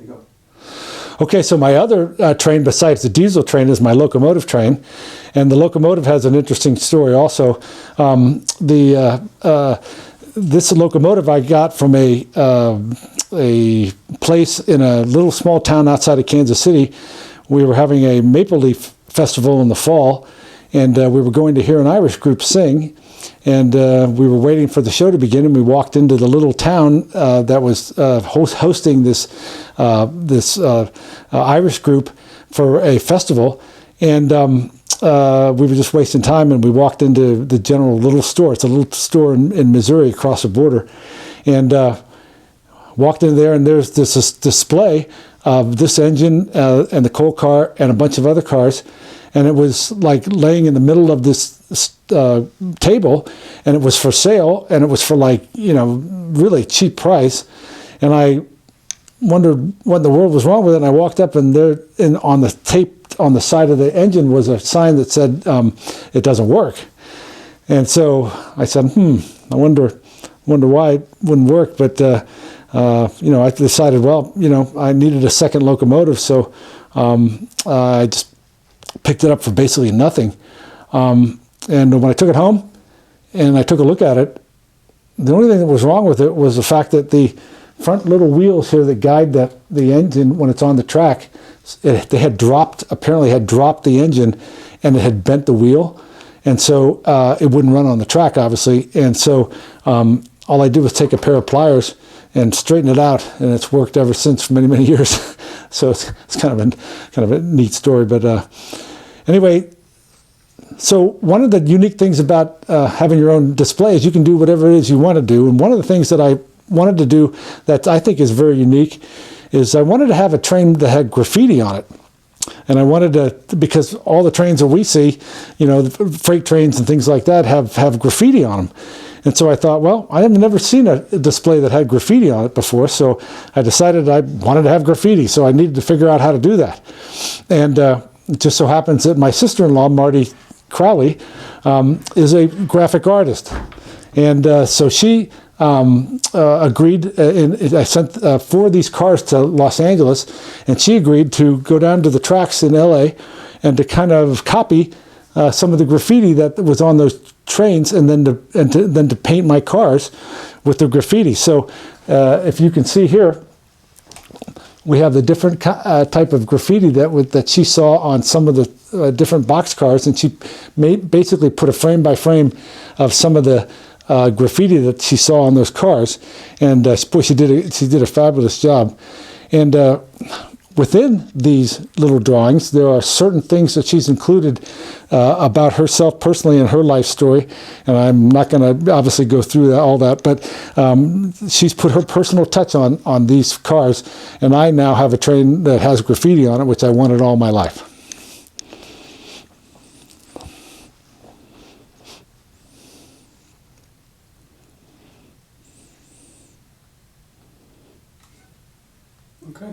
you go. Okay, so my other train besides the diesel train is my locomotive train, and the locomotive has an interesting story also. This locomotive I got from a place in a little small town outside of Kansas City. We were having a Maple Leaf Festival in the fall, and we were going to hear an Irish group sing. And we were waiting for the show to begin, and we walked into the little town that was hosting this Irish group for a festival. And we were just wasting time, and we walked into the general little store. It's a little store in Missouri across the border. And walked in there, and there's this display of this engine and the coal car and a bunch of other cars. And it was like laying in the middle of this table, and it was for sale, and it was for like, really cheap price. And I wondered what in the world was wrong with it. And I walked up, and there, on the tape on the side of the engine was a sign that said it doesn't work. And so I said, I wonder why it wouldn't work. But I decided, I needed a second locomotive, so I just picked it up for basically nothing. And when I took it home and I took a look at it, the only thing that was wrong with it was the fact that the front little wheels here that guide the engine when it's on the track, they had apparently had dropped the engine, and it had bent the wheel. And so it wouldn't run on the track, obviously. And so all I did was take a pair of pliers and straighten it out, and it's worked ever since for many, many years. So it's kind of a neat story. But anyway, so one of the unique things about having your own display is you can do whatever it is you want to do. And one of the things that I wanted to do that I think is very unique is I wanted to have a train that had graffiti on it. And I wanted to, because all the trains that we see, the freight trains and things like that have graffiti on them. And so I thought, well, I have never seen a display that had graffiti on it before, so I decided I wanted to have graffiti, so I needed to figure out how to do that. And it just so happens that my sister-in-law, Marty Crowley, is a graphic artist. And so she agreed, I sent 4 of these cars to Los Angeles, and she agreed to go down to the tracks in LA and to kind of copy some of the graffiti that was on those trains, and then to paint my cars with the graffiti. So if you can see here, we have the different type of graffiti that she saw on some of the different box cars, and she basically put a frame by frame of some of the graffiti that she saw on those cars, and boy, she did a fabulous job. And within these little drawings, there are certain things that she's included about herself personally and her life story, and I'm not going to obviously go through all that, but she's put her personal touch on these cars, and I now have a train that has graffiti on it, which I wanted all my life. Okay.